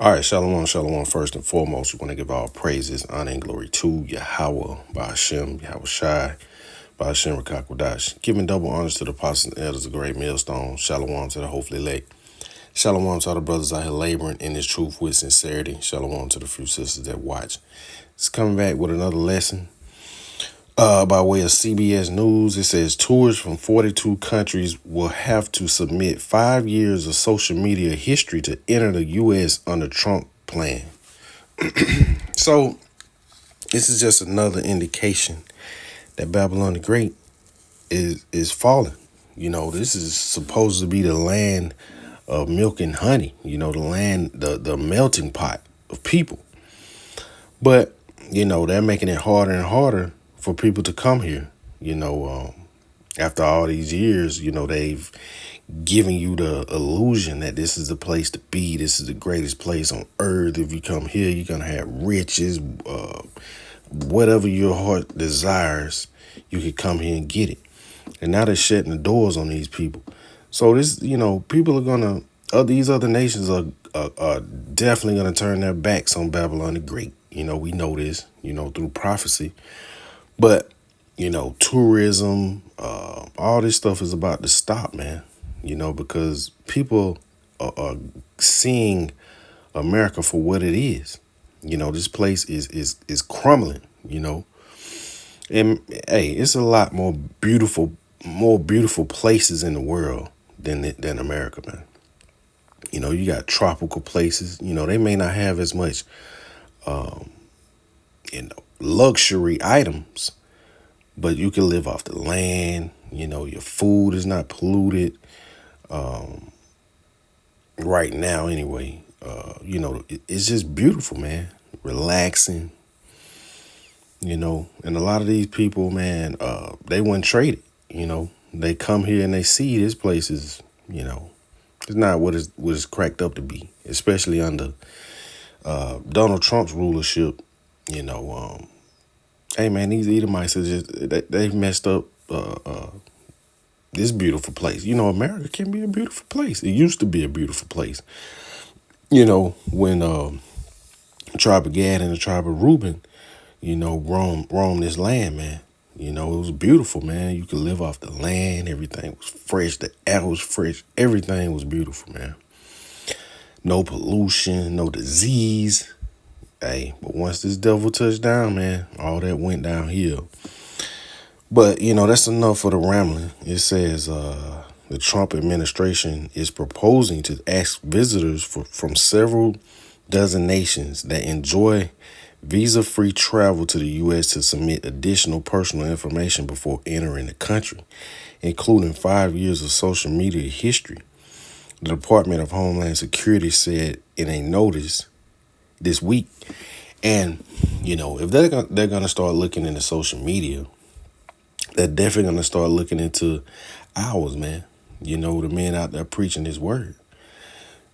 All right, shalom, shalom. First and foremost, we want to give all praises, honor, and glory to Yahweh, Ba'ashem, Yahweh Shai, Ba'ashem, Rakakwadash. Giving double honors to the apostles and elders of great millstone. Shalom to the hopefully elect. Shalom to all the brothers out here laboring in this truth with sincerity. Shalom to the few sisters that watch. It's coming back with another lesson. By way of CBS News, it says tours from 42 countries will have to submit 5 years of social media history to enter the U.S. under Trump plan. So this is just another indication that Babylon the Great is falling. You know, this is supposed to be the land of milk and honey. You know, the land, the melting pot of people. But you know, they're making it harder and harder for people to come here. You know, after all these years, you know, they've given you the illusion that this is the place to be. This is the greatest place on earth. If you come here, you're going to have riches, whatever your heart desires, you could come here and get it. And now they're shutting the doors on these people. So this, you know, people are going to, these other nations are definitely going to turn their backs on Babylon the Great. You know, we know this, you know, through prophecy. But, you know, tourism, all this stuff is about to stop, man. You know, because people are seeing America for what it is. You know, this place is crumbling, you know. And hey, it's a lot more beautiful places in the world than America, man. You know, you got tropical places. You know, they may not have as much you know, luxury items, but you can live off the land. You know, your food is not polluted. Right now, anyway, you know, it's just beautiful, man. Relaxing, you know, and a lot of these people, man, they wouldn't trade it. You know, they come here and they see this place is, you know, it's not what it's cracked up to be, especially under Donald Trump's rulership. You know, hey, man, these Edomites are just, they've messed up this beautiful place. You know, America can be a beautiful place. It used to be a beautiful place. You know, when the tribe of Gad and the tribe of Reuben, you know, roam this land, man. You know, it was beautiful, man. You could live off the land. Everything was fresh. The air was fresh. Everything was beautiful, man. No pollution, no disease. Hey, but once this devil touched down, man, all that went downhill. But, you know, that's enough for the rambling. It says the Trump administration is proposing to ask visitors from several dozen nations that enjoy visa-free travel to the U.S. to submit additional personal information before entering the country, including 5 years of social media history. The Department of Homeland Security said in a notice this week. And, you know, if they're going to start looking into social media, they're definitely going to start looking into ours, man. You know, the men out there preaching his word.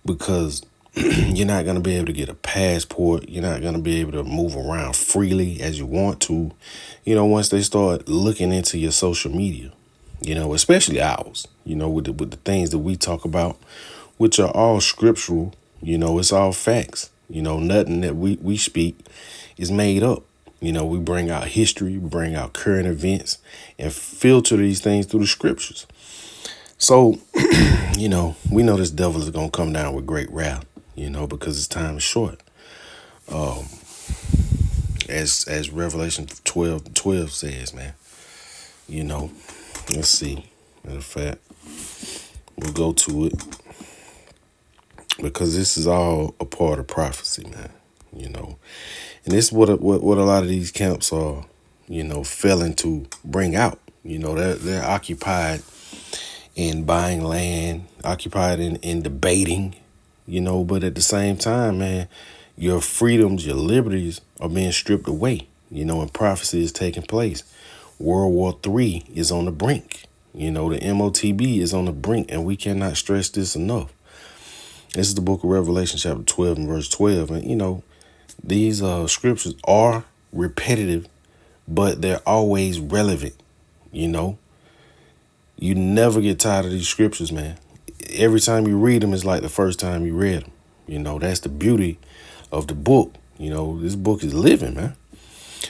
Because you're not going to be able to get a passport. You're not going to be able to move around freely as you want to. You know, once they start looking into your social media, you know, especially ours, you know, with the things that we talk about, which are all scriptural, you know, it's all facts. You know, nothing that we speak is made up. You know, we bring out history, we bring out current events and filter these things through the scriptures. So, you know, we know this devil is going to come down with great wrath, you know, because his time is short. As Revelation 12 says, man, you know, let's see. Matter of fact, we'll go to it because this is all a part of prophecy, man, you know. And this is what a lot of these camps are, you know, failing to bring out. You know, they're occupied in buying land, occupied in debating, you know, but at the same time, man, your freedoms, your liberties are being stripped away, you know, and prophecy is taking place. World War III is on the brink. You know, the MOTB is on the brink, and we cannot stress this enough. This is the book of Revelation, chapter 12 and verse 12. And, you know, these scriptures are repetitive, but they're always relevant, you know. You never get tired of these scriptures, man. Every time you read them, it's like the first time you read them. That's the beauty of the book. This book is living, man.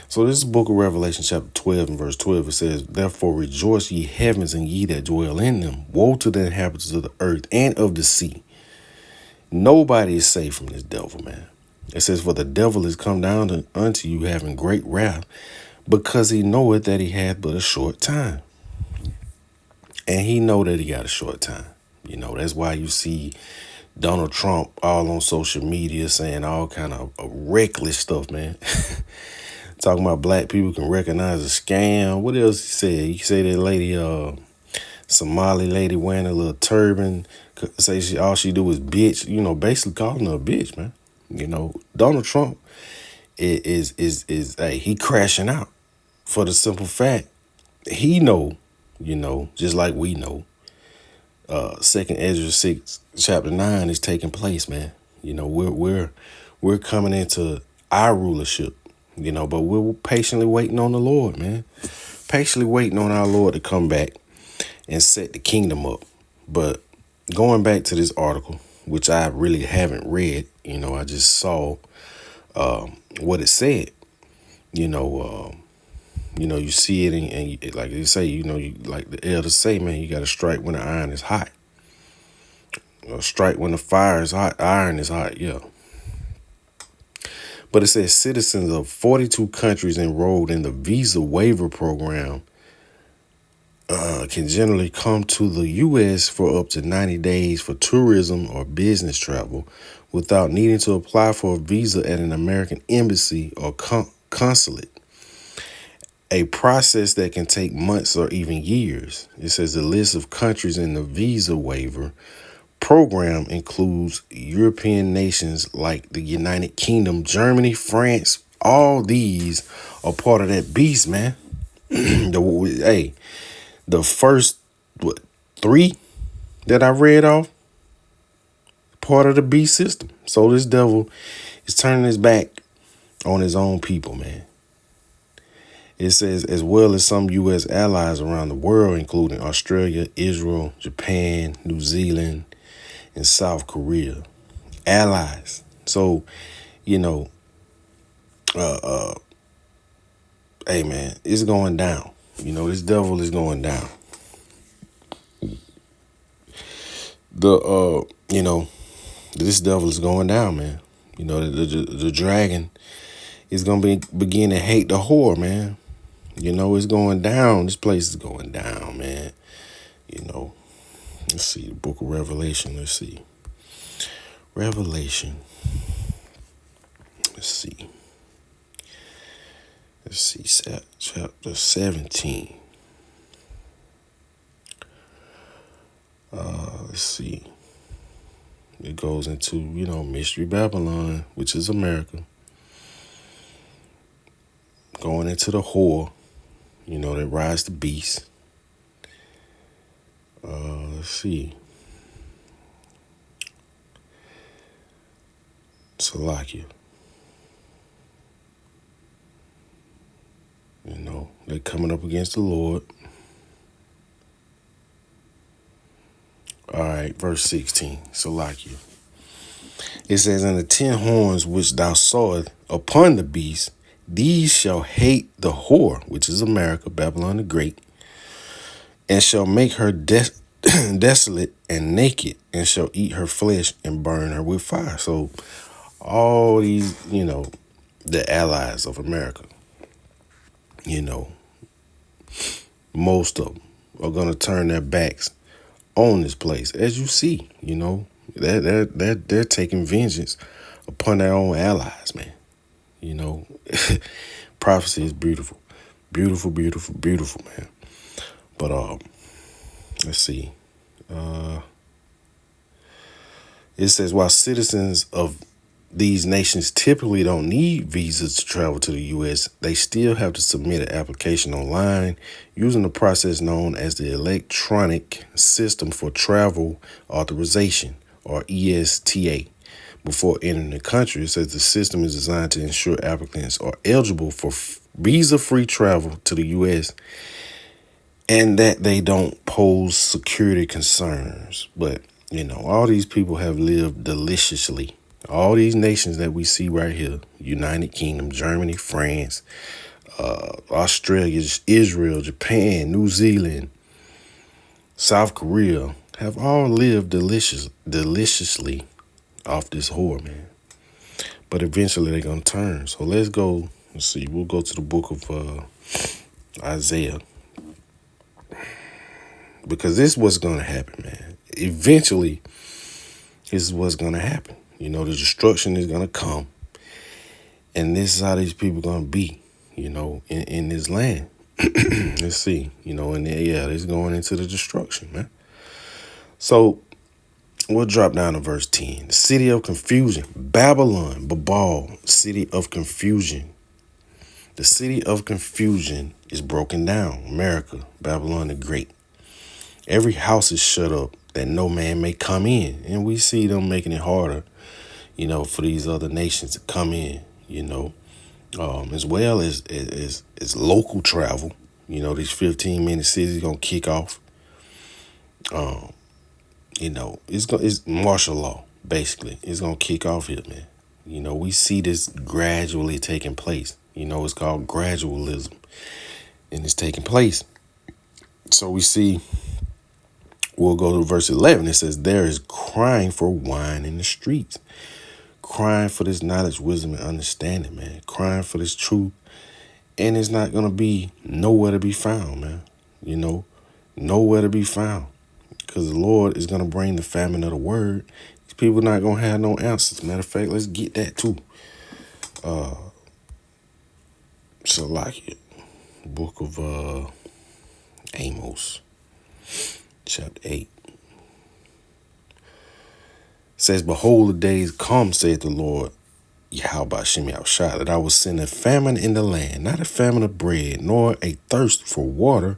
So this is the book of Revelation chapter 12 and verse 12. It says, therefore rejoice ye heavens and ye that dwell in them. Woe to the inhabitants of the earth and of the sea. Nobody is safe from this devil, man. It says, for the devil is come down unto you having great wrath, because he knoweth that he hath but a short time. And he know that he got a short time. That's why you see Donald Trump all on social media saying all kind of reckless stuff, man. Talking about black people can recognize a scam. What else he said? He said that lady, Somali lady wearing a little turban, say all she do is bitch. Basically calling her a bitch, man. Donald Trump is hey, he crashing out for the simple fact he know, just like we know. Second Ezra 6 chapter 9 is taking place, man. We're coming into our rulership. But we're patiently waiting on the Lord, man. Patiently waiting on our Lord to come back and set the kingdom up. But going back to this article, which I really haven't read, I just saw what it said. You see it and like they say, like the elders say, man, you got to strike when the iron is hot. Strike when the fire is hot. Iron is hot, yeah. But it says citizens of 42 countries enrolled in the visa waiver program can generally come to the U.S. for up to 90 days for tourism or business travel without needing to apply for a visa at an American embassy or consulate, a process that can take months or even years. It says the list of countries in the visa waiver program includes European nations like the United Kingdom, Germany, France. All these are part of that beast, man. The first three that I read off, part of the beast system. So this devil is turning his back on his own people, man. It says, as well as some U.S. allies around the world, including Australia, Israel, Japan, New Zealand, and South Korea. Allies. So, hey man, it's going down. This devil is going down. This devil is going down, man. The dragon is gonna begin to hate the whore, man. It's going down. This place is going down, man. Let's see, the book of Revelation. Let's see. Revelation. Let's see. Chapter 17. Let's see. It goes into, Mystery Babylon, which is America. Going into the whore, that rides the beast. Let's see. Salakia. They're coming up against the Lord. All right, verse 16. Salakia. It says, and the 10 horns which thou sawest upon the beast, these shall hate the whore, which is America, Babylon the Great, and shall make her desolate and naked, and shall eat her flesh and burn her with fire. So all these, the allies of America, most of them are going to turn their backs on this place. As you see, they're taking vengeance upon their own allies, man. Prophecy is beautiful. Beautiful, beautiful, beautiful, man. But let's see. It says, while citizens of these nations typically don't need visas to travel to the U.S., they still have to submit an application online using the process known as the Electronic System for Travel Authorization, or ESTA. Before entering the country, it says the system is designed to ensure applicants are eligible for visa-free travel to the U.S. and that they don't pose security concerns. But, all these people have lived deliciously All these nations that we see right here, United Kingdom, Germany, France, Australia, Israel, Japan, New Zealand, South Korea, have all lived deliciously off this whore, man. But eventually they're going to turn. So let's go. Let's see. We'll go to the book of Isaiah. Because this is what's going to happen, man. Eventually, this is what's going to happen. The destruction is going to come. And this is how these people going to be, in this land. Let's see. And it's going into the destruction, man. So we'll drop down to verse 10. The city of confusion. Babylon, Babal, city of confusion. The city of confusion is broken down. America, Babylon the Great. Every house is shut up that no man may come in. And we see them making it harder, for these other nations to come in, as well as local travel. These 15-minute cities going to kick off. It's martial law, basically. It's going to kick off here, man. We see this gradually taking place. It's called gradualism, and it's taking place. So we see, we'll go to verse 11. It says, there is crying for wine in the streets. Crying for this knowledge, wisdom, and understanding, man. Crying for this truth. And it's not going to be nowhere to be found, man. Nowhere to be found. Because the Lord is going to bring the famine of the word. These people not going to have no answers. Matter of fact, let's get that too. So like it. Book of Amos. Chapter 8. Says, behold, the days come, saith the Lord, Yahweh Shem Yahushua, that I will send a famine in the land, not a famine of bread, nor a thirst for water,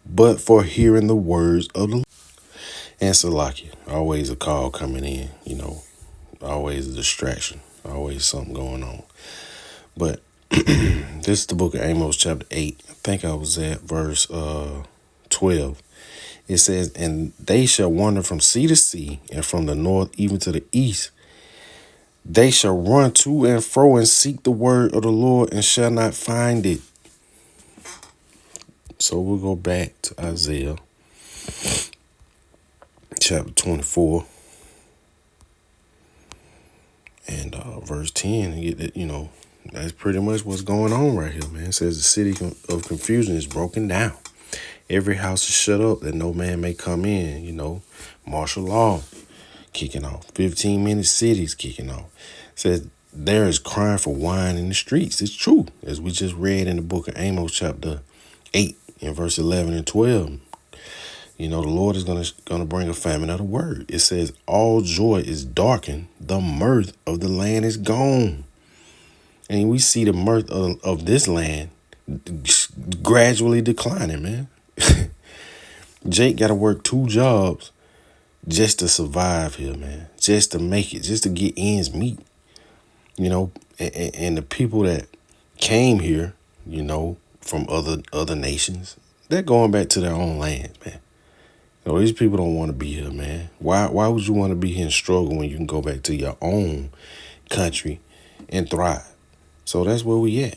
but for hearing the words of the Lord. And Salakia, always a call coming in, always a distraction, always something going on. But this is the book of Amos, chapter 8. I think I was at verse 12. It says, and they shall wander from sea to sea, and from the north even to the east. They shall run to and fro and seek the word of the Lord and shall not find it. So we'll go back to Isaiah chapter 24 and verse 10. And get that, that's pretty much what's going on right here, man. It says the city of confusion is broken down. Every house is shut up that no man may come in, martial law kicking off. 15-minute cities kicking off. It says there is crying for wine in the streets. It's true, as we just read in the book of Amos chapter 8 in verse 11 and 12. The Lord is gonna bring a famine of the word. It says all joy is darkened. The mirth of the land is gone. And we see the mirth of this land gradually declining, man. Jake got to work 2 jobs just to survive here, man. Just to make it, just to get ends meet. And the people that came here, from other nations, they're going back to their own lands, man. These people don't want to be here, man. Why would you want to be here and struggle when you can go back to your own country and thrive? So that's where we at.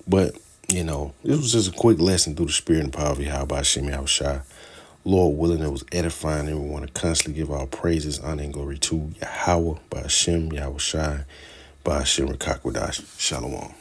But, this was just a quick lesson through the spirit and power of Yahweh Shem Yahushua. Lord willing, it was edifying, and we want to constantly give our praises, honor, and glory to Yahweh, by Hashem, Yahushua, by Hashem, Rakakwadash. Shalom.